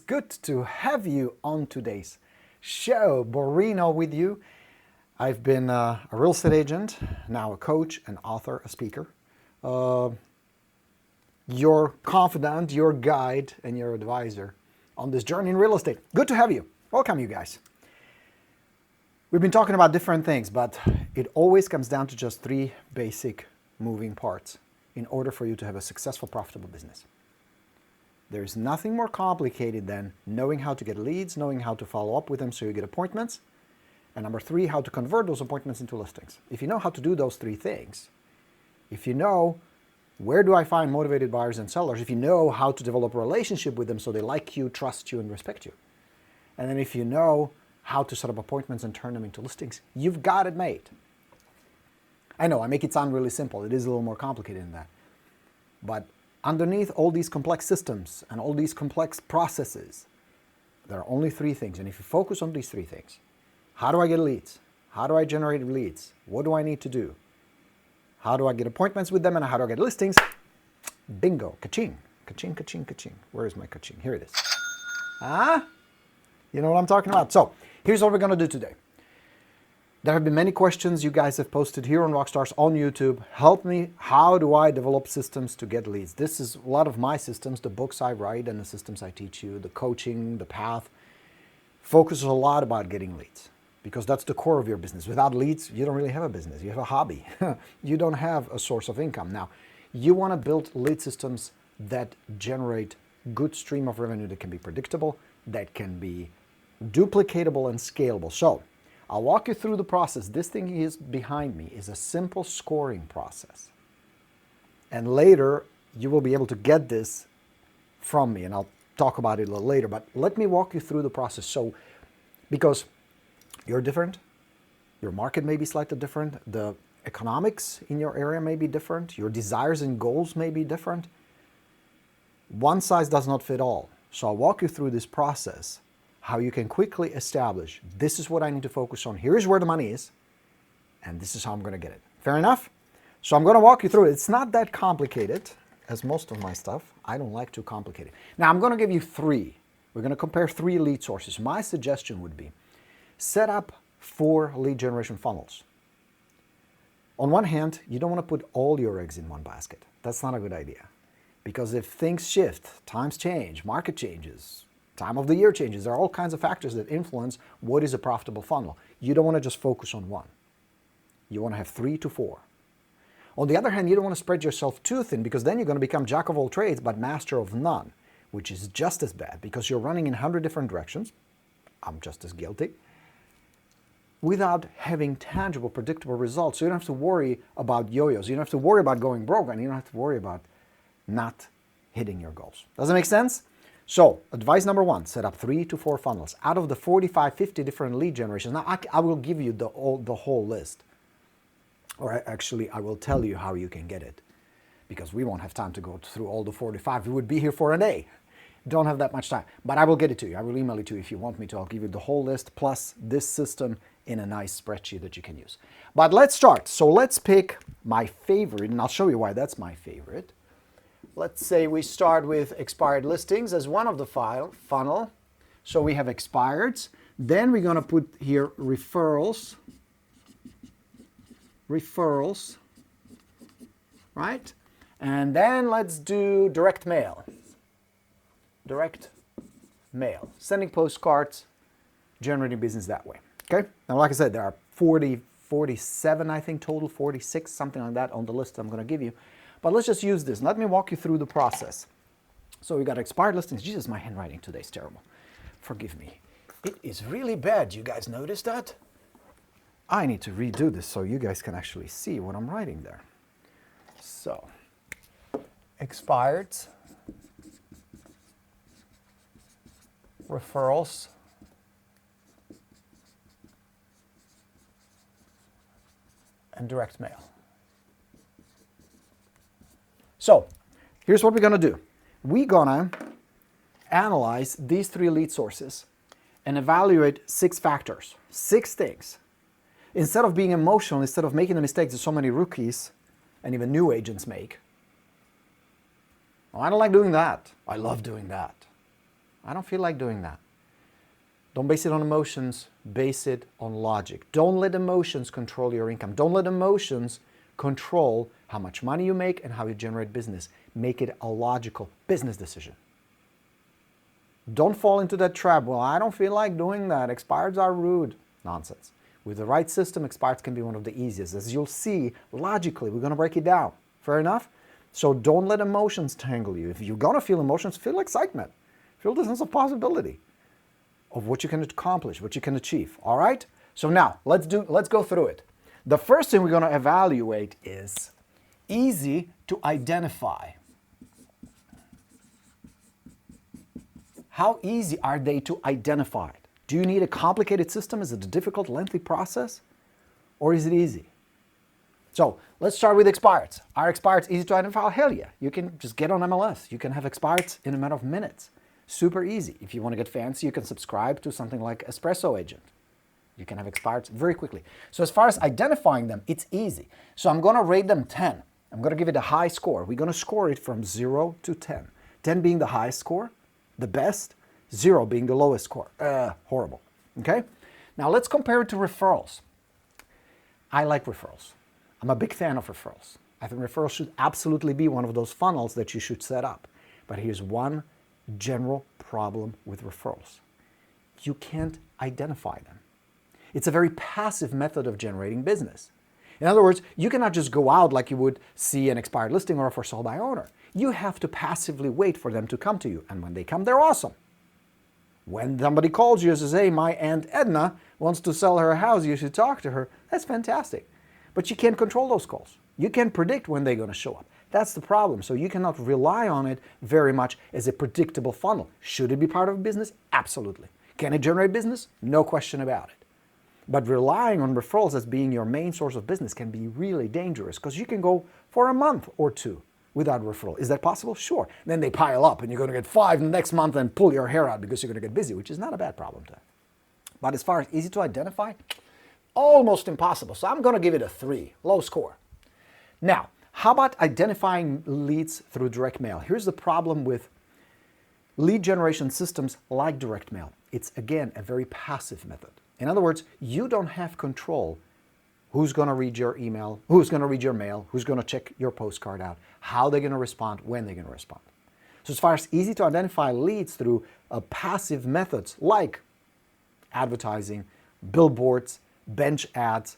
good to have you on today's show. Borino with you. I've been a real estate agent, now a coach, an author, a speaker. Your confidant, your guide, and your advisor on this journey in real estate. Good to have you. Welcome, you guys. We've been talking about different things, but it always comes down to just three basic moving parts in order for you to have a successful, profitable business. There's nothing more complicated than knowing how to get leads, knowing how to follow up with them so you get appointments, and number three, how to convert those appointments into listings. If you know how to do those three things, if you know where do I find motivated buyers and sellers, if you know how to develop a relationship with them so they like you, trust you, and respect you, and then if you know how to set up appointments and turn them into listings, you've got it made. I know, I make it sound really simple. It is a little more complicated than that. But underneath all these complex systems and all these complex processes, there are only three things. And if you focus on these three things, how do I get leads? How do I generate leads? What do I need to do? How do I get appointments with them? And how do I get listings? Bingo. Ka-ching. Ka-ching, ka-ching, ka-ching. Where is my ka-ching? Here it is. You know what I'm talking about? So, here's what we're going to do today. There have been many questions you guys have posted here on Rockstars on YouTube. Help me, how do I develop systems to get leads? This is a lot of my systems, the books I write and the systems I teach you, the coaching, the path, focuses a lot about getting leads because that's the core of your business. Without leads, you don't really have a business. You have a hobby. You don't have a source of income. Now, you want to build lead systems that generate good stream of revenue that can be predictable, that can be duplicatable and scalable. So, I'll walk you through the process. This thing is behind me is a simple scoring process. And later, you will be able to get this from me, and I'll talk about it a little later, but let me walk you through the process. So, because you're different, your market may be slightly different, the economics in your area may be different, your desires and goals may be different. One size does not fit all. So I'll walk you through this process, how you can quickly establish, this is what I need to focus on, here's where the money is, and this is how I'm going to get it. Fair enough? So I'm going to walk you through it. It's not that complicated as most of my stuff. I don't like too complicated. Now I'm going to give you three. We're going to compare three lead sources. My suggestion would be set up 4 lead generation funnels. On one hand, you don't want to put all your eggs in one basket. That's not a good idea. Because if things shift, times change, market changes, time of the year changes, there are all kinds of factors that influence what is a profitable funnel. You don't want to just focus on one. You want to have 3 to 4. On the other hand, you don't want to spread yourself too thin because then you're going to become jack of all trades but master of none, which is just as bad because you're running in 100 different directions. I'm just as guilty. Without having tangible, predictable results. So you don't have to worry about yo-yos. You don't have to worry about going broke, and you don't have to worry about not hitting your goals. Does that make sense? So, advice number 1, set up 3 to 4 funnels. Out of the 45, 50 different lead generations, now I will give you the whole list. Or actually, I will tell you how you can get it. Because we won't have time to go through all the 45. We would be here for a day. Don't have that much time. But I will get it to you. I will email it to you if you want me to. I'll give you the whole list plus this system in a nice spreadsheet that you can use. But let's start. So let's pick my favorite, and I'll show you why that's my favorite. Let's say we start with expired listings as one of the funnel. So we have expireds. Then we're going to put here referrals, right? And then let's do direct mail. Sending postcards, generating business that way. Okay? Now, like I said, there are 47, I think, total, 46, something like that on the list I'm going to give you. But let's just use this. Let me walk you through the process. So we got expired listings. Jesus, my handwriting today is terrible. Forgive me. It is really bad. You guys notice that? I need to redo this so you guys can actually see what I'm writing there. So, expireds, referrals, and direct mail. So, here's what we're going to do. We're going to analyze these 3 lead sources and evaluate 6 factors, 6 things. Instead of being emotional, instead of making the mistakes that so many rookies and even new agents make. Oh, I don't like doing that. I love doing that. I don't feel like doing that. Don't base it on emotions, base it on logic. Don't let emotions control your income. Don't let emotions control how much money you make and how you generate business. Make it a logical business decision. Don't fall into that trap. Well, I don't feel like doing that. Expireds are rude. Nonsense. With the right system, expireds can be one of the easiest. As you'll see, logically, we're going to break it down. Fair enough? So don't let emotions tangle you. If you're going to feel emotions, feel excitement. Feel the sense of possibility of what you can accomplish, what you can achieve. All right? So now, let's go through it. The first thing we're going to evaluate is easy to identify. How easy are they to identify? Do you need a complicated system? Is it a difficult, lengthy process? Or is it easy? So let's start with expireds. Are expireds easy to identify? Hell yeah. You can just get on MLS. You can have expireds in a matter of minutes. Super easy. If you want to get fancy, you can subscribe to something like Espresso Agent. You can have expireds very quickly. So as far as identifying them, it's easy. So I'm going to rate them 10. I'm going to give it a high score. We're going to score it from 0 to 10. 10 being the highest score, the best, 0 being the lowest score. Horrible. Okay? Now let's compare it to referrals. I like referrals. I'm a big fan of referrals. I think referrals should absolutely be one of those funnels that you should set up. But here's one general problem with referrals. You can't identify them. It's a very passive method of generating business. In other words, you cannot just go out like you would see an expired listing or a for sale by owner. You have to passively wait for them to come to you. And when they come, they're awesome. When somebody calls you and says, hey, my Aunt Edna wants to sell her house, you should talk to her, that's fantastic. But you can't control those calls. You can't predict when they're going to show up. That's the problem. So you cannot rely on it very much as a predictable funnel. Should it be part of a business? Absolutely. Can it generate business? No question about it. But relying on referrals as being your main source of business can be really dangerous because you can go for a month or two without referral. Is that possible? Sure. Then they pile up and you're going to get 5 the next month and pull your hair out because you're going to get busy, which is not a bad problem to have. But as far as easy to identify, almost impossible. So I'm going to give it a 3, low score. Now, how about identifying leads through direct mail? Here's the problem with lead generation systems like direct mail. It's, again, a very passive method. In other words, you don't have control who's going to read your email, who's going to read your mail, who's going to check your postcard out, how they're going to respond, when they're going to respond. So as far as easy to identify leads through passive methods like advertising, billboards, bench ads,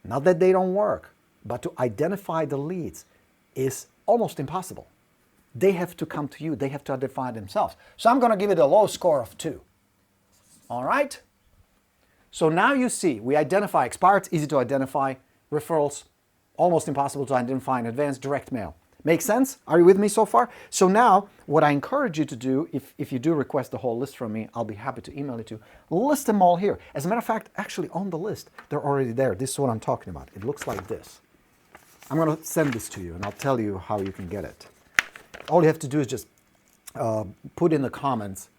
not that they don't work, but to identify the leads is almost impossible. They have to come to you. They have to identify themselves. So I'm going to give it a low score of 2. All right? So now you see, we identify expireds, easy to identify, referrals, almost impossible to identify in advance, direct mail. Make sense? Are you with me so far? So now, what I encourage you to do, if you do request the whole list from me, I'll be happy to email it to you. List them all here. As a matter of fact, actually on the list, they're already there. This is what I'm talking about. It looks like this. I'm going to send this to you, and I'll tell you how you can get it. All you have to do is just put in the comments,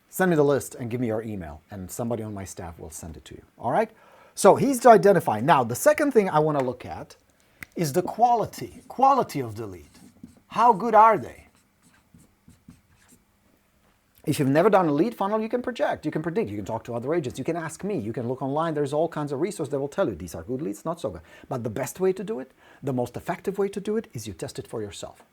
send me the list and give me your email, and somebody on my staff will send it to you. All right? So he's to identify. Now, the second thing I want to look at is the quality of the lead. How good are they? If you've never done a lead funnel, you can project, you can predict, you can talk to other agents, you can ask me, you can look online. There's all kinds of resources that will tell you these are good leads, not so good. But the best way to do it, the most effective way to do it is you test it for yourself.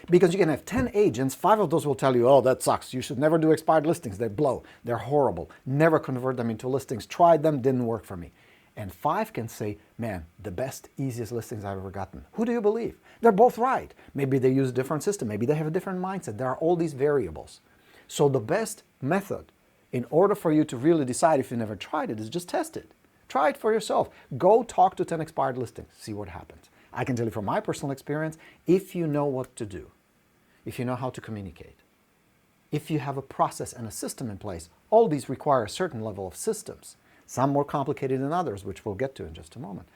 Because you can have 10 agents, 5 of those will tell you, oh, that sucks. You should never do expired listings. They blow. They're horrible. Never convert them into listings. Tried them, didn't work for me. And 5 can say, man, the best, easiest listings I've ever gotten. Who do you believe? They're both right. Maybe they use a different system. Maybe they have a different mindset. There are all these variables. So the best method, in order for you to really decide if you never tried it, is just test it. Try it for yourself. Go talk to 10 expired listings. See what happens. I can tell you from my personal experience, if you know what to do, if you know how to communicate, if you have a process and a system in place, all these require a certain level of systems, some more complicated than others, which we'll get to in just a moment.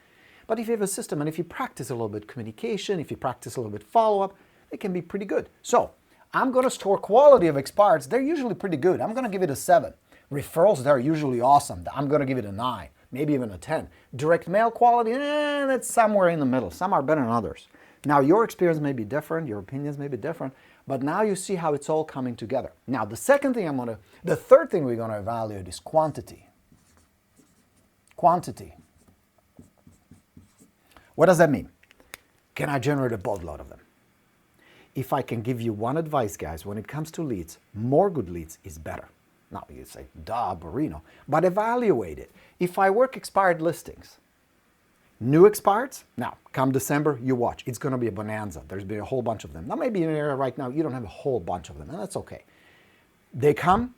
But if you have a system and if you practice a little bit communication, if you practice a little bit follow-up, it can be pretty good. So I'm going to score quality of expireds. They're usually pretty good. I'm going to give it a 7. Referrals, they're usually awesome. I'm going to give it a 9, maybe even a 10. Direct mail quality, that's somewhere in the middle. Some are better than others. Now, your experience may be different, your opinions may be different, But now you see how it's all coming together. Now, the third thing we're going to evaluate is quantity. Quantity. What does that mean? Can I generate a boatload of them? If I can give you one advice, guys, when it comes to leads, more good leads is better. Now, you say, duh, Borino. But evaluate it. If I work expired listings, new expireds, now, come December, you watch. It's going to be a bonanza. There's been a whole bunch of them. Now, maybe in an area right now, you don't have a whole bunch of them, and that's okay. They come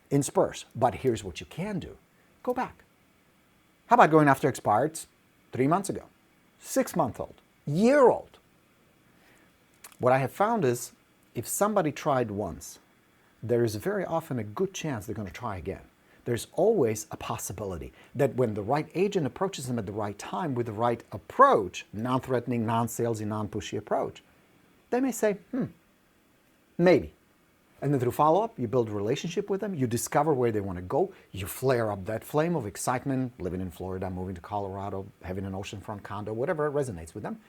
in spurs. But here's what you can do. Go back. How about going after expireds 3 months ago, 6-month-old, year-old? What I have found is if somebody tried once, there is very often a good chance they're going to try again. There's always a possibility that when the right agent approaches them at the right time with the right approach, non-threatening, non-salesy, non-pushy approach, they may say, maybe. And then through follow-up, you build a relationship with them, you discover where they want to go, you flare up that flame of excitement, living in Florida, moving to Colorado, having an oceanfront condo, whatever resonates with them,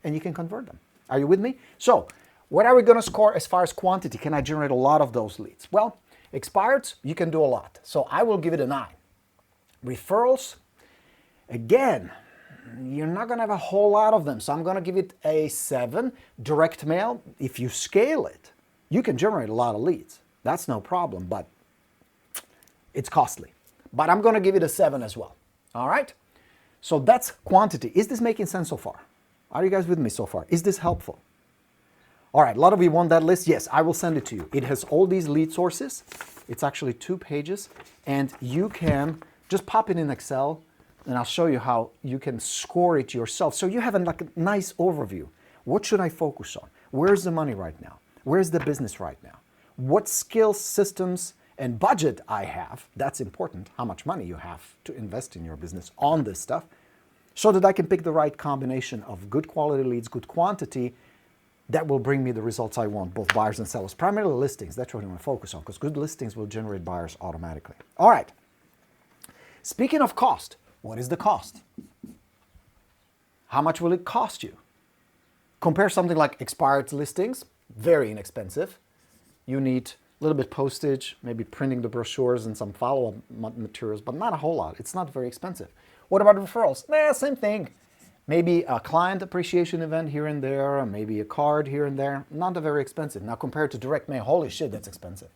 and you can convert them. Are you with me? So, what are we going to score as far as quantity? Can I generate a lot of those leads? Well, expireds, you can do a lot. So I will give it a 9. Referrals, again, you're not going to have a whole lot of them. So I'm going to give it a 7. Direct mail, if you scale it, you can generate a lot of leads. That's no problem, but it's costly. But I'm going to give it a 7 as well. All right? So that's quantity. Is this making sense so far? Are you guys with me so far? Is this helpful? All right, a lot of you want that list. Yes, I will send it to you. It has all these lead sources. It's actually 2 pages, and you can just pop it in Excel, and I'll show you how you can score it yourself. So you have a nice overview. What should I focus on? Where's the money right now? Where's the business right now? What skills, systems, and budget I have? That's important, how much money you have to invest in your business on this stuff, so that I can pick the right combination of good quality leads, good quantity, that will bring me the results I want, both buyers and sellers. Primarily listings, that's what I want to focus on, because good listings will generate buyers automatically. All right. Speaking of cost, what is the cost? How much will it cost you? Compare something like expired listings, very inexpensive. You need a little bit postage, maybe printing the brochures and some follow-up materials, but not a whole lot. It's not very expensive. What about referrals? Same thing. Maybe a client appreciation event here and there, or maybe a card here and there. Not very expensive. Now compared to direct mail, holy shit, that's expensive.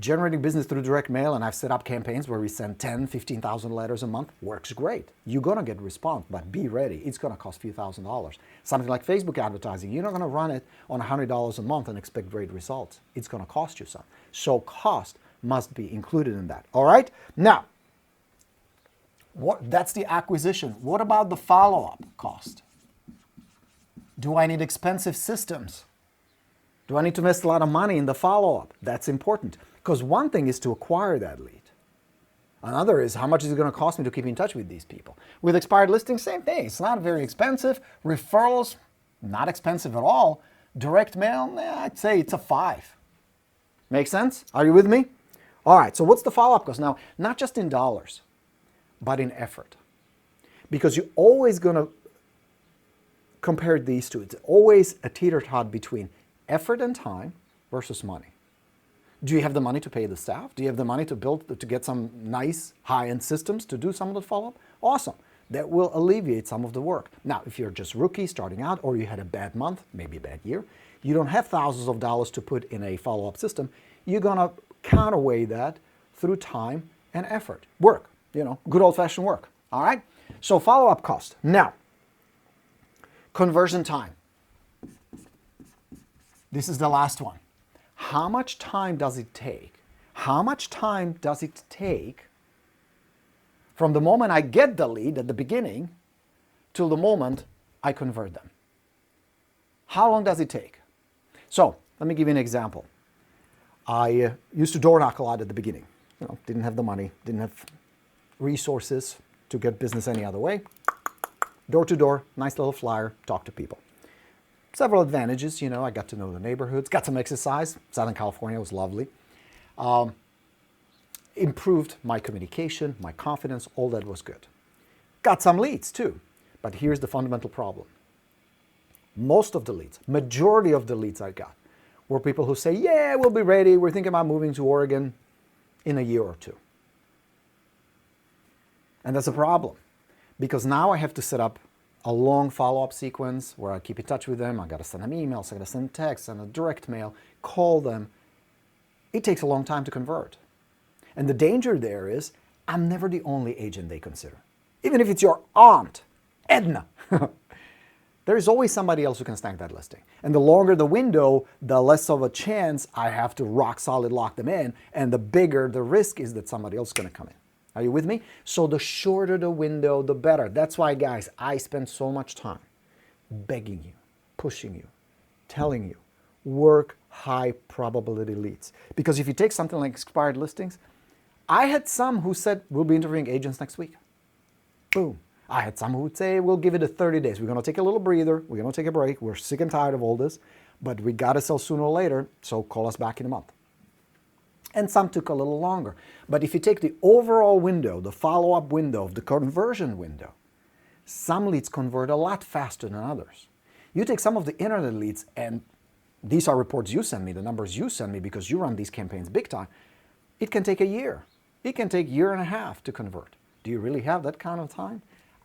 Generating business through direct mail, and I've set up campaigns where we send 10, 15,000 letters a month, works great. You're going to get response, but be ready. It's going to cost a few $1,000s. Something like Facebook advertising, you're not going to run it on $100 a month and expect great results. It's going to cost you some. So cost must be included in that. All right? Now, that's the acquisition. What about the follow-up cost? Do I need expensive systems? Do I need to invest a lot of money in the follow-up? That's important. Because one thing is to acquire that lead. Another is how much is it going to cost me to keep in touch with these people. With expired listings, same thing. It's not very expensive. Referrals, not expensive at all. Direct mail, I'd say it's a 5. Make sense? Are you with me? All right, so what's the follow-up cost? Now, not just in dollars, but in effort. Because you're always going to compare these two. It's always a teeter-tot between effort and time versus money. Do you have the money to pay the staff? Do you have the money to get some nice high-end systems to do some of the follow-up? Awesome. That will alleviate some of the work. Now, if you're just rookie starting out, or you had a bad month, maybe a bad year, you don't have thousands of dollars to put in a follow-up system, you're going to counterweigh that through time and effort. Work. Good old-fashioned work, all right? So follow-up cost. Now, conversion time. This is the last one. How much time does it take? How much time does it take from the moment I get the lead at the beginning till the moment I convert them? How long does it take? So, let me give you an example. I used to door knock a lot at the beginning. Didn't have the money, didn't have resources to get business any other way. Door to door, nice little flyer, talk to people. Several advantages, I got to know the neighborhoods, got some exercise. Southern California was lovely. Improved my communication, my confidence, all that was good. Got some leads too, but here's the fundamental problem. Most of the leads, majority of the leads I got were people who say, yeah, we'll be ready. We're thinking about moving to Oregon in a year or two. And that's a problem because now I have to set up a long follow-up sequence where I keep in touch with them. I got to send them emails, I got to send texts, send a direct mail, call them. It takes a long time to convert. And the danger there is I'm never the only agent they consider. Even if it's your aunt, Edna, there is always somebody else who can snag that listing. And the longer the window, the less of a chance I have to rock solid lock them in, and the bigger the risk is that somebody else is going to come in. Are you with me? So the shorter the window, the better. That's why, guys, I spend so much time begging you, pushing you, telling you, work high probability leads. Because if you take something like expired listings, I had some who said, we'll be interviewing agents next week. Boom. I had some who would say, we'll give it 30 days. We're going to take a little breather. We're going to take a break. We're sick and tired of all this, but we got to sell sooner or later, so call us back in a month. And some took a little longer. But if you take the overall window, the follow-up window, the conversion window, some leads convert a lot faster than others. You take some of the internet leads, and these are reports you send me, the numbers you send me because you run these campaigns big time. It can take a year. It can take a year and a half to convert. Do you really have that kind of time?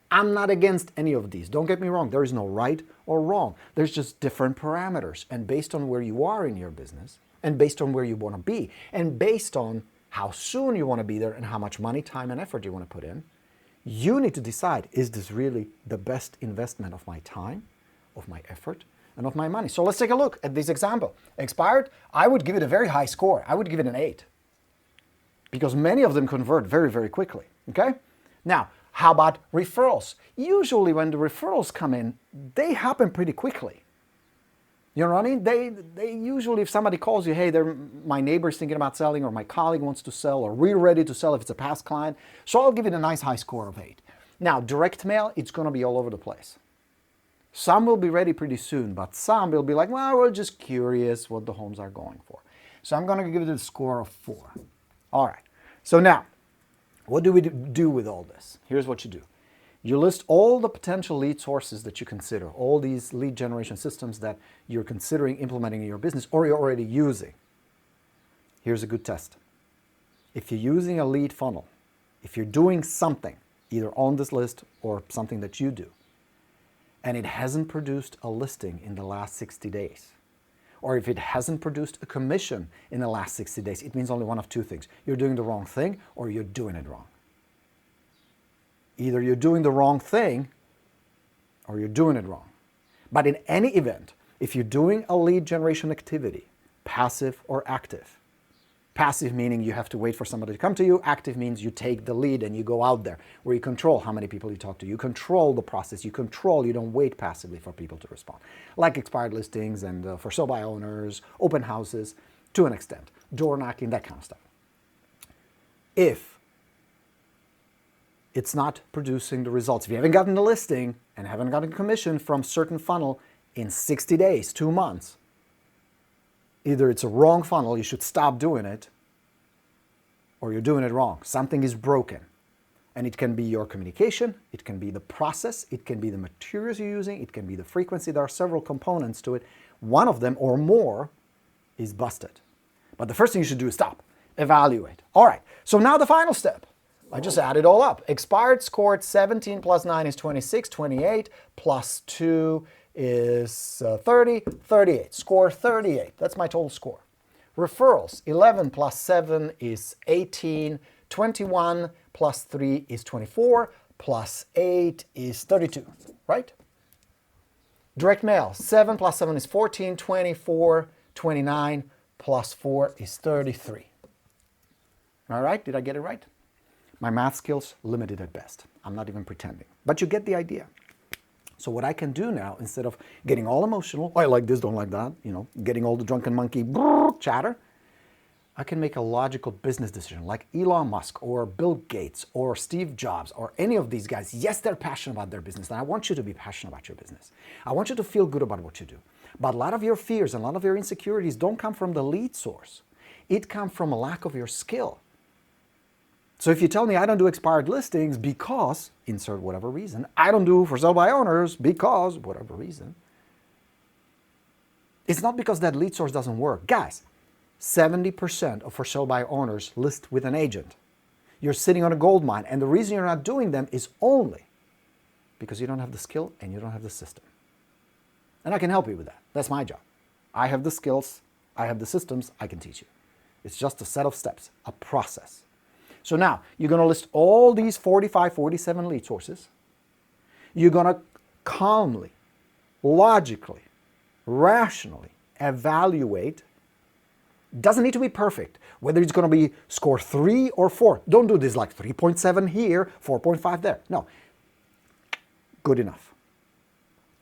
I'm not against any of these. Don't get me wrong. There is no right or wrong. There's just different parameters. And based on where you are in your business, and based on where you want to be, and based on how soon you want to be there and how much money, time, and effort you want to put in, you need to decide, is this really the best investment of my time, of my effort, and of my money? So let's take a look at this example. Expired, I would give it a very high score. I would give it an 8. Because many of them convert very, very quickly. Okay? Now, how about referrals? Usually when the referrals come in, they happen pretty quickly. You know what I mean? They usually, if somebody calls you, hey, my neighbor's thinking about selling, or my colleague wants to sell, or we're ready to sell if it's a past client. So I'll give it a nice high score of 8. Now, direct mail, it's going to be all over the place. Some will be ready pretty soon, but some will be like, well, we're just curious what the homes are going for. So I'm going to give it a score of 4. All right. So now, what do we do with all this? Here's what you do. You list all the potential lead sources that you consider, all these lead generation systems that you're considering implementing in your business or you're already using. Here's a good test. If you're using a lead funnel, if you're doing something, either on this list or something that you do, and it hasn't produced a listing in the last 60 days, or if it hasn't produced a commission in the last 60 days, it means only one of two things. You're doing the wrong thing or you're doing it wrong. Either you're doing the wrong thing or you're doing it wrong. But in any event, if you're doing a lead generation activity, passive or active, passive meaning you have to wait for somebody to come to you, active means you take the lead and you go out there where you control how many people you talk to. You control the process, you don't wait passively for people to respond. Like expired listings and for sale by owners, open houses, to an extent, door knocking, that kind of stuff. If it's not producing the results, if you haven't gotten the listing and haven't gotten commission from certain funnel in 60 days, 2 months, either it's a wrong funnel, you should stop doing it, or you're doing it wrong. Something is broken. And it can be your communication, it can be the process, it can be the materials you're using, it can be the frequency. There are several components to it. One of them or more is busted. But the first thing you should do is stop, evaluate. All right, so now the final step. I just add it all up. Expired scored 17 plus 9 is 26, 28 plus 2 is 30, 38. Score 38. That's my total score. Referrals, 11 plus 7 is 18, 21 plus 3 is 24, plus 8 is 32, right? Direct mail, 7 plus 7 is 14, 24, 29 plus 4 is 33. All right, did I get it right? My math skills, limited at best. I'm not even pretending. But you get the idea. So what I can do now, instead of getting all emotional, I like this, don't like that, getting all the drunken monkey chatter, I can make a logical business decision like Elon Musk or Bill Gates or Steve Jobs or any of these guys. Yes, they're passionate about their business, and I want you to be passionate about your business. I want you to feel good about what you do. But a lot of your fears and a lot of your insecurities don't come from the lead source. It comes from a lack of your skill. So if you tell me I don't do expired listings because, insert whatever reason, I don't do for sale by owners because, whatever reason, It's not because that lead source doesn't work. Guys, 70% of for sale by owners list with an agent. You're sitting on a gold mine, and the reason you're not doing them is only because you don't have the skill and you don't have the system. And I can help you with that. That's my job. I have the skills, I have the systems, I can teach you. It's just a set of steps, a process. So now, you're going to list all these 45, 47 lead sources. You're going to calmly, logically, rationally evaluate. Doesn't need to be perfect. Whether it's going to be score 3 or 4. Don't do this like 3.7 here, 4.5 there. No. Good enough.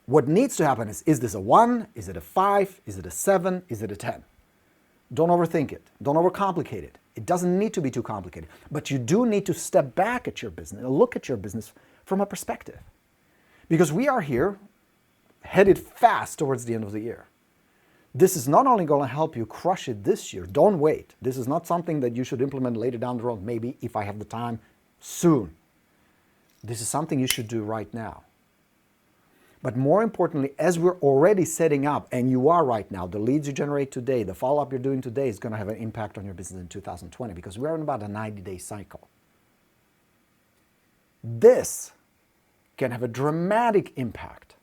What needs to happen is this a 1? Is it a 5? Is it a 7? Is it a 10? Don't overthink it. Don't overcomplicate it. It doesn't need to be too complicated. But you do need to step back at your business and look at your business from a perspective. Because we are here headed fast towards the end of the year. This is not only going to help you crush it this year. Don't wait. This is not something that you should implement later down the road, maybe if I have the time soon. This is something you should do right now. But more importantly, as we're already setting up, and you are right now, the leads you generate today, the follow-up you're doing today is going to have an impact on your business in 2020 because we're in about a 90-day cycle. This can have a dramatic impact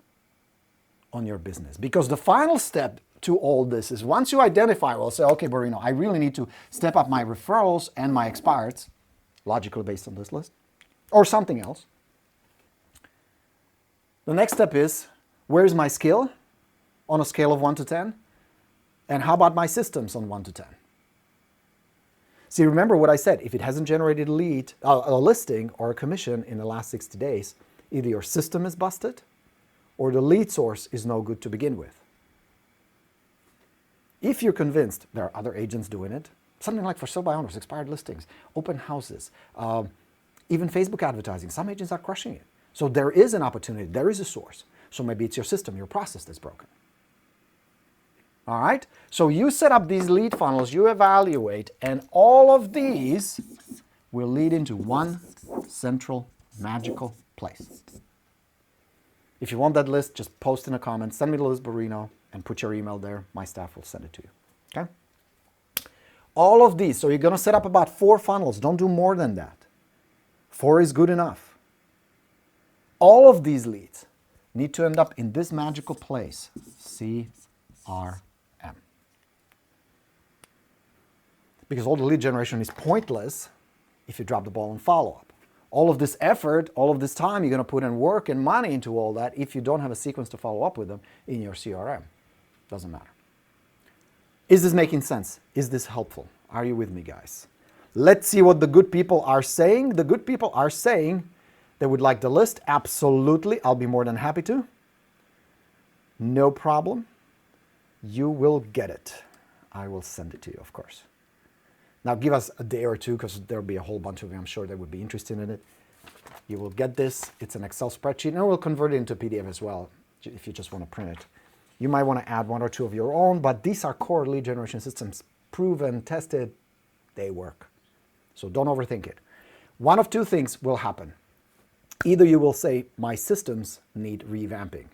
on your business because the final step to all this is once you identify, well, say, okay, Borino, I really need to step up my referrals and my expireds, logically based on this list, or something else. The next step is, where's my skill on a scale of 1 to 10? And how about my systems on 1 to 10? See, remember what I said. If it hasn't generated a lead, a listing or a commission in the last 60 days, either your system is busted or the lead source is no good to begin with. If you're convinced there are other agents doing it, something like for sale by owners, expired listings, open houses, even Facebook advertising, some agents are crushing it. So there is an opportunity, there is a source. So maybe it's your system, your process that's broken. All right? So you set up these lead funnels, you evaluate, and all of these will lead into one central magical place. If you want that list, just post in a comment, send me the list, Borino, and put your email there. My staff will send it to you. Okay? All of these, so you're going to set up about 4 funnels. Don't do more than that. 4 is good enough. All of these leads need to end up in this magical place, CRM. Because all the lead generation is pointless if you drop the ball on follow-up. All of this effort, all of this time you're going to put in work and money into all that if you don't have a sequence to follow up with them in your CRM. Doesn't matter. Is this making sense? Is this helpful? Are you with me, guys? Let's see what the good people are saying. The good people are saying they would like the list. Absolutely. I'll be more than happy to. No problem. You will get it. I will send it to you, of course. Now give us a day or two because there'll be a whole bunch of you. I'm sure they would be interested in it. You will get this. It's an Excel spreadsheet, and we'll convert it into PDF as well if you just want to print it. You might want to add 1 or 2 of your own, but these are core lead generation systems. Proven, tested, they work. So don't overthink it. One of 2 things will happen. Either you will say, my systems need revamping.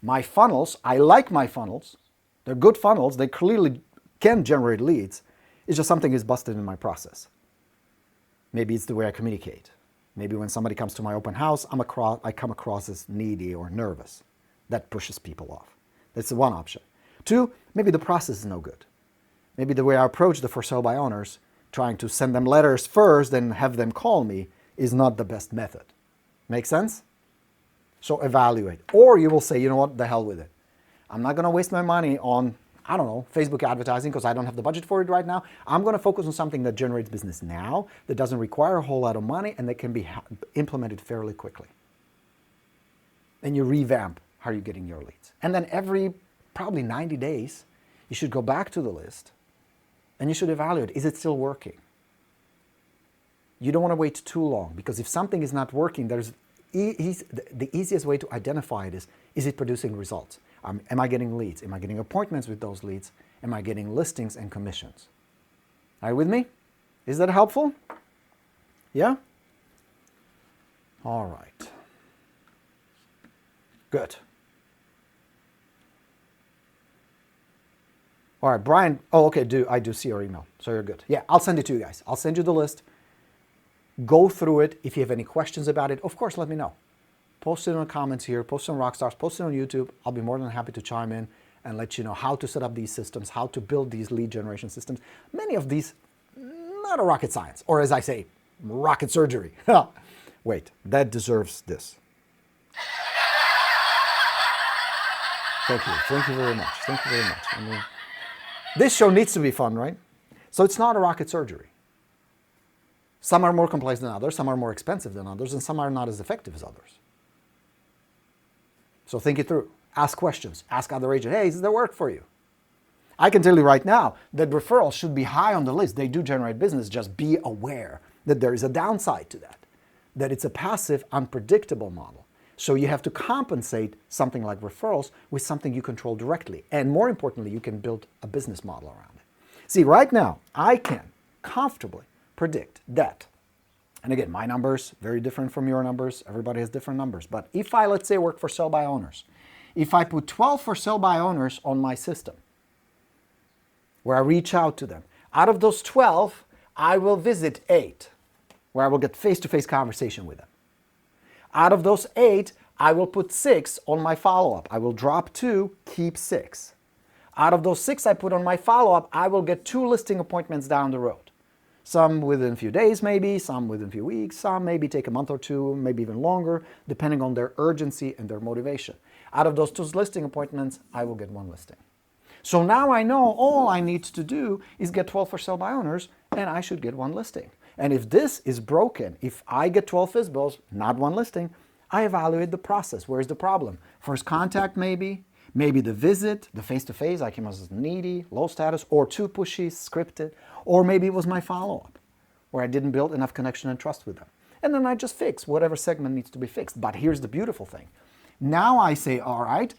My funnels, I like my funnels. They're good funnels. They clearly can generate leads. It's just something is busted in my process. Maybe it's the way I communicate. Maybe when somebody comes to my open house, I come across as needy or nervous. That pushes people off. That's the one option. 2, maybe the process is no good. Maybe the way I approach the for sale by owners, trying to send them letters first and have them call me, is not the best method. Make sense? So evaluate. Or you will say, you know what, the hell with it. I'm not going to waste my money on, I don't know, Facebook advertising because I don't have the budget for it right now. I'm going to focus on something that generates business now, that doesn't require a whole lot of money, and that can be implemented fairly quickly. And you revamp how you're getting your leads. And then every probably 90 days, you should go back to the list and you should evaluate, is it still working? You don't want to wait too long because if something is not working, there's the easiest way to identify it is it producing results? Am I getting leads? Am I getting appointments with those leads? Am I getting listings and commissions? Are you with me? Is that helpful? Yeah? All right. Good. All right, Brian. Oh, okay. I do see your email, so you're good. Yeah, I'll send it to you guys. I'll send you the list. Go through it. If you have any questions about it, of course, let me know. Post it in the comments here. Post it on Rockstars. Post it on YouTube. I'll be more than happy to chime in and let you know how to set up these systems, how to build these lead generation systems. Many of these, not a rocket science, or as I say, rocket surgery. Wait, that deserves this. Thank you. Thank you very much. Thank you very much. I mean, this show needs to be fun, right? So it's not a rocket surgery. Some are more complex than others, some are more expensive than others, and some are not as effective as others. So think it through. Ask questions. Ask other agents, hey, does that work for you? I can tell you right now that referrals should be high on the list. They do generate business. Just be aware that there is a downside to that it's a passive, unpredictable model. So you have to compensate something like referrals with something you control directly. And more importantly, you can build a business model around it. See, right now, I can comfortably predict that, and again, my numbers, very different from your numbers. Everybody has different numbers. But if I, let's say, work for sell-by owners, if I put 12 for sell-by owners on my system, where I reach out to them, out of those 12, I will visit 8, where I will get face-to-face conversation with them. Out of those 8, I will put 6 on my follow-up. I will drop 2, keep 6. Out of those 6 I put on my follow-up, I will get 2 listing appointments down the road. Some within a few days maybe, some within a few weeks, some maybe take a month or 2, maybe even longer, depending on their urgency and their motivation. Out of those 2 listing appointments, I will get 1 listing. So now I know all I need to do is get 12 for sell by owners, and I should get 1 listing. And if this is broken, if I get 12 FSBOs, not 1 listing, I evaluate the process. Where's the problem? First contact maybe the visit, the face-to-face, I came as needy, low status, or too pushy, scripted, or maybe it was my follow-up, where I didn't build enough connection and trust with them. And then I just fix whatever segment needs to be fixed. But here's the beautiful thing. Now I say, all right,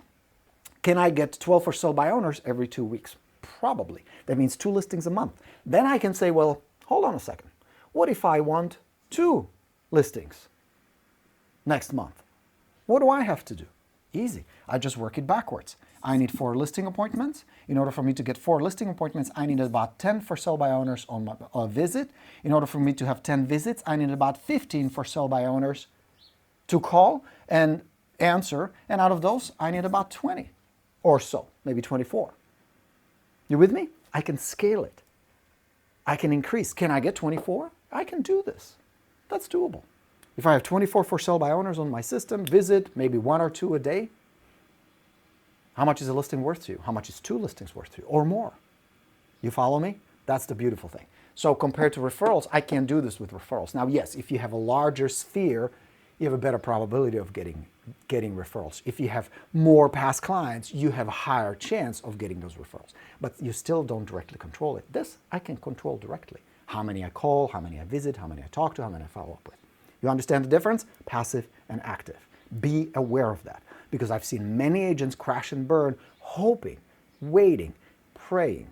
can I get 12 for sell by owners every 2 weeks? Probably. That means 2 listings a month. Then I can say, well, hold on a second. What if I want 2 listings next month? What do I have to do? Easy. I just work it backwards. I need 4 listing appointments. In order for me to get 4 listing appointments, I need about 10 for sell by owners on my visit. In order for me to have 10 visits, I need about 15 for sell by owners to call and answer. And out of those, I need about 20 or so, maybe 24. You with me? I can scale it. I can increase. Can I get 24? I can do this. That's doable. If I have 24 for sell by owners on my system, visit maybe 1 or 2 a day, how much is a listing worth to you? How much is 2 listings worth to you or more? You follow me? That's the beautiful thing. So compared to referrals, I can do this with referrals. Now, yes, if you have a larger sphere, you have a better probability of getting referrals. If you have more past clients, you have a higher chance of getting those referrals. But you still don't directly control it. This I can control directly. How many I call, how many I visit, how many I talk to, how many I follow up with. You understand the difference? Passive and active. Be aware of that, because I've seen many agents crash and burn, hoping, waiting, praying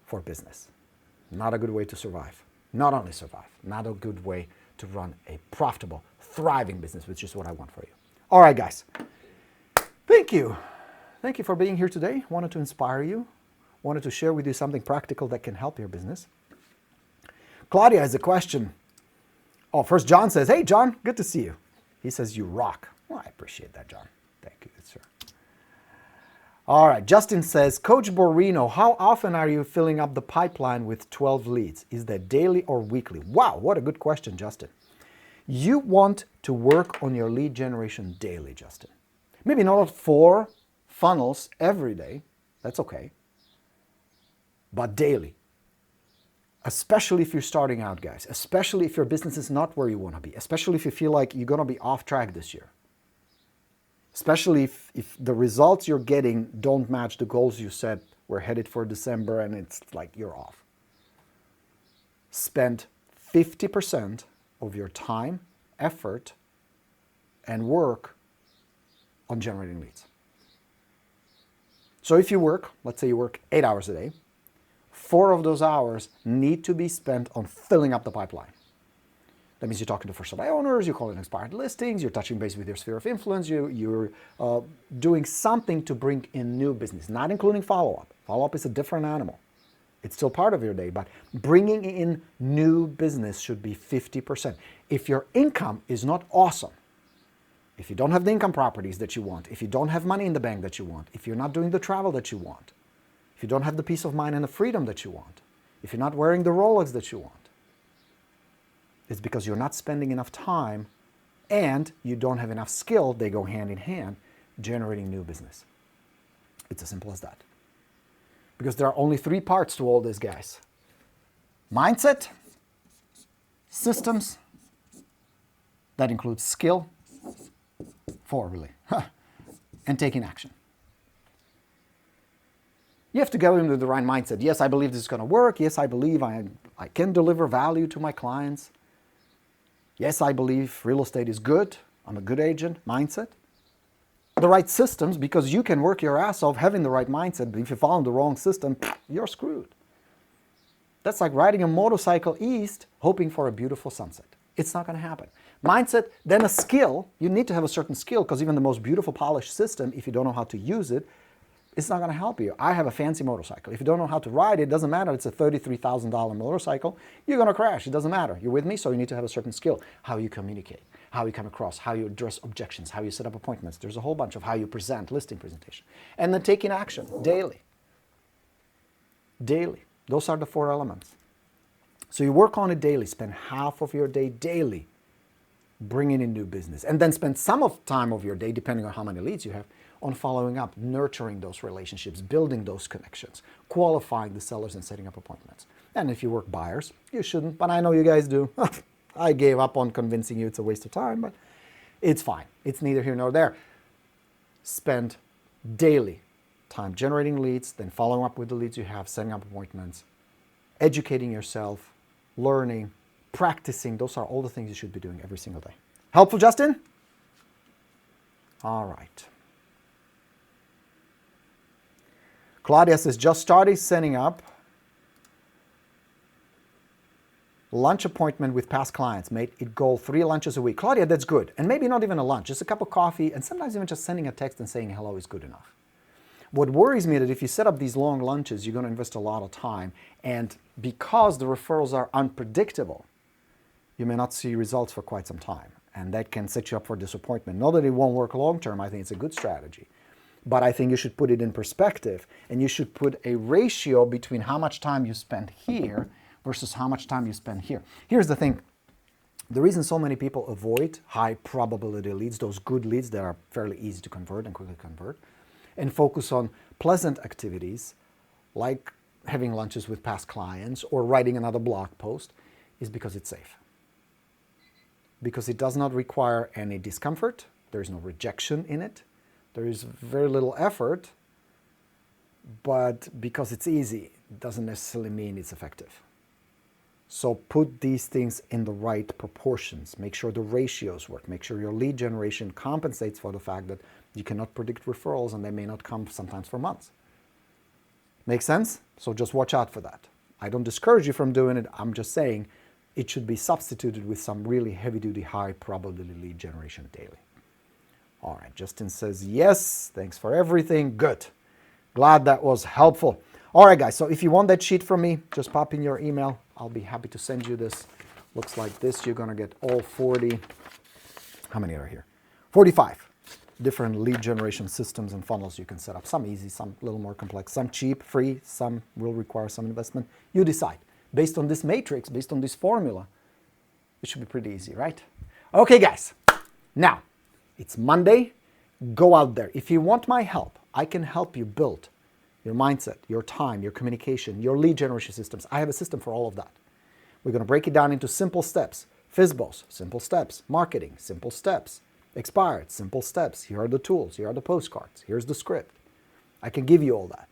for business. Not a good way to survive. Not only survive, not a good way to run a profitable, thriving business, which is what I want for you. All right, guys. Thank you. Thank you for being here today. Wanted to inspire you. Wanted to share with you something practical that can help your business. Claudia has a question. Oh, first John says, hey, John, good to see you. He says, you rock. Well, I appreciate that, John. Thank you, sir. All right, Justin says, Coach Borino, how often are you filling up the pipeline with 12 leads? Is that daily or weekly? Wow, what a good question, Justin. You want to work on your lead generation daily, Justin. Maybe not 4 funnels every day. That's okay. But daily. Especially if you're starting out, guys. Especially if your business is not where you want to be. Especially if you feel like you're going to be off track this year. Especially if the results you're getting don't match the goals you set. We're headed for December and it's like you're off. Spend 50% of your time, effort, and work on generating leads. So if you work, let's say you work 8 hours a day, 4 of those hours need to be spent on filling up the pipeline. That means you're talking to first-time owners, you're calling expired listings, you're touching base with your sphere of influence, you're doing something to bring in new business, not including follow-up. Follow-up is a different animal. It's still part of your day, but bringing in new business should be 50%. If your income is not awesome, if you don't have the income properties that you want, if you don't have money in the bank that you want, if you're not doing the travel that you want, if you don't have the peace of mind and the freedom that you want, if you're not wearing the Rolex that you want, it's because you're not spending enough time and you don't have enough skill, they go hand in hand, generating new business. It's as simple as that. Because there are only 3 parts to all this, guys. Mindset, systems, that includes skill, 4 really, and taking action. You have to go in with the right mindset. Yes, I believe this is going to work. Yes, I believe I can deliver value to my clients. Yes, I believe real estate is good. I'm a good agent. Mindset. The right systems, because you can work your ass off having the right mindset, but if you follow the wrong system, you're screwed. That's like riding a motorcycle east, hoping for a beautiful sunset. It's not going to happen. Mindset, then a skill. You need to have a certain skill, because even the most beautiful polished system, if you don't know how to use it, it's not going to help you. I have a fancy motorcycle. If you don't know how to ride it, it doesn't matter. It's a $33,000 motorcycle. You're going to crash. It doesn't matter. You're with me? So you need to have a certain skill. How you communicate, how you come across, how you address objections, how you set up appointments. There's a whole bunch of how you present, listing presentation. And then taking action daily. Daily. Those are the 4 elements. So you work on it daily. Spend half of your day daily bringing in new business. And then spend some of time of your day, depending on how many leads you have, on following up, nurturing those relationships, building those connections, qualifying the sellers and setting up appointments. And if you work buyers, you shouldn't, but I know you guys do. I gave up on convincing you it's a waste of time, but it's fine. It's neither here nor there. Spend daily time generating leads, then following up with the leads you have, setting up appointments, educating yourself, learning, practicing. Those are all the things you should be doing every single day. Helpful, Justin? All right. Claudia says, just started setting up lunch appointment with past clients. Made it goal 3 lunches a week. Claudia, that's good. And maybe not even a lunch, just a cup of coffee, and sometimes even just sending a text and saying hello is good enough. What worries me is that if you set up these long lunches, you're going to invest a lot of time. And because the referrals are unpredictable, you may not see results for quite some time. And that can set you up for disappointment. Not that it won't work long term, I think it's a good strategy. But I think you should put it in perspective, and you should put a ratio between how much time you spend here versus how much time you spend here. Here's the thing. The reason so many people avoid high probability leads, those good leads that are fairly easy to convert and quickly convert, and focus on pleasant activities like having lunches with past clients or writing another blog post, is because it's safe. Because it does not require any discomfort. There is no rejection in it. There is very little effort, but because it's easy, it doesn't necessarily mean it's effective. So put these things in the right proportions. Make sure the ratios work. Make sure your lead generation compensates for the fact that you cannot predict referrals and they may not come sometimes for months. Make sense? So just watch out for that. I don't discourage you from doing it. I'm just saying it should be substituted with some really heavy-duty, high-probability lead generation daily. All right, Justin says, yes, thanks for everything. Good. Glad that was helpful. All right, guys, so if you want that sheet from me, just pop in your email. I'll be happy to send you this. Looks like this. You're going to get all 40. How many are here? 45 different lead generation systems and funnels you can set up. Some easy, some a little more complex, some cheap, free, some will require some investment. You decide. Based on this matrix, based on this formula, it should be pretty easy, right? Okay, guys. Now, it's Monday. Go out there. If you want my help, I can help you build your mindset, your time, your communication, your lead generation systems. I have a system for all of that. We're going to break it down into simple steps. FSBOs, simple steps. Marketing, simple steps. Expired, simple steps. Here are the tools. Here are the postcards. Here's the script. I can give you all that.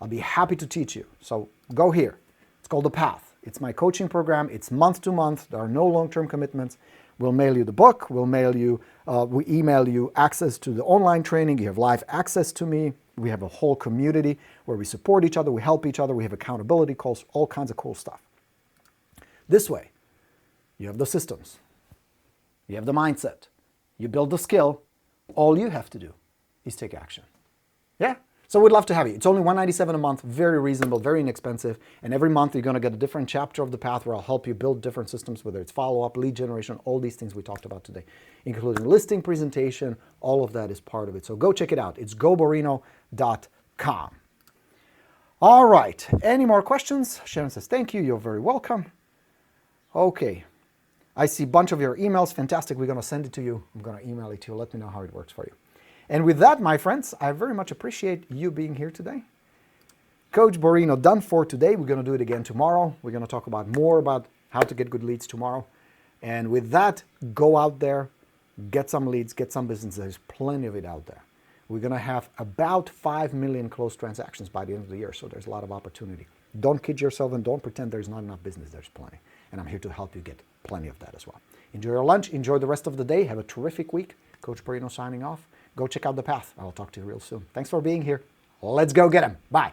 I'll be happy to teach you. So go here. It's called The Path. It's my coaching program. It's month to month. There are no long-term commitments. We'll mail you the book. We'll mail you, we email you access to the online training. You have live access to me. We have a whole community where we support each other. We help each other. We have accountability calls, all kinds of cool stuff. This way, You have the systems. You have the mindset. You build the skill. All you have to do is take action. Yeah? So we'd love to have you. It's only $197 a month, very reasonable, very inexpensive. And every month you're going to get a different chapter of the path where I'll help you build different systems, whether it's follow-up, lead generation, all these things we talked about today, including listing presentation. All of that is part of it. So go check it out. It's goborino.com. All right. Any more questions? Sharon says, thank you. You're very welcome. Okay. I see a bunch of your emails. Fantastic. We're going to send it to you. I'm going to email it to you. Let me know how it works for you. And with that, my friends, I very much appreciate you being here today. Coach Borino done for today. We're going to do it again tomorrow. We're going to talk more about how to get good leads tomorrow. And with that, go out there, get some leads, get some business. There's plenty of it out there. We're going to have about 5 million closed transactions by the end of the year. So there's a lot of opportunity. Don't kid yourself and don't pretend there's not enough business. There's plenty. And I'm here to help you get plenty of that as well. Enjoy your lunch. Enjoy the rest of the day. Have a terrific week. Coach Borino signing off. Go check out the path. I'll talk to you real soon. Thanks for being here. Let's go get 'em. Bye.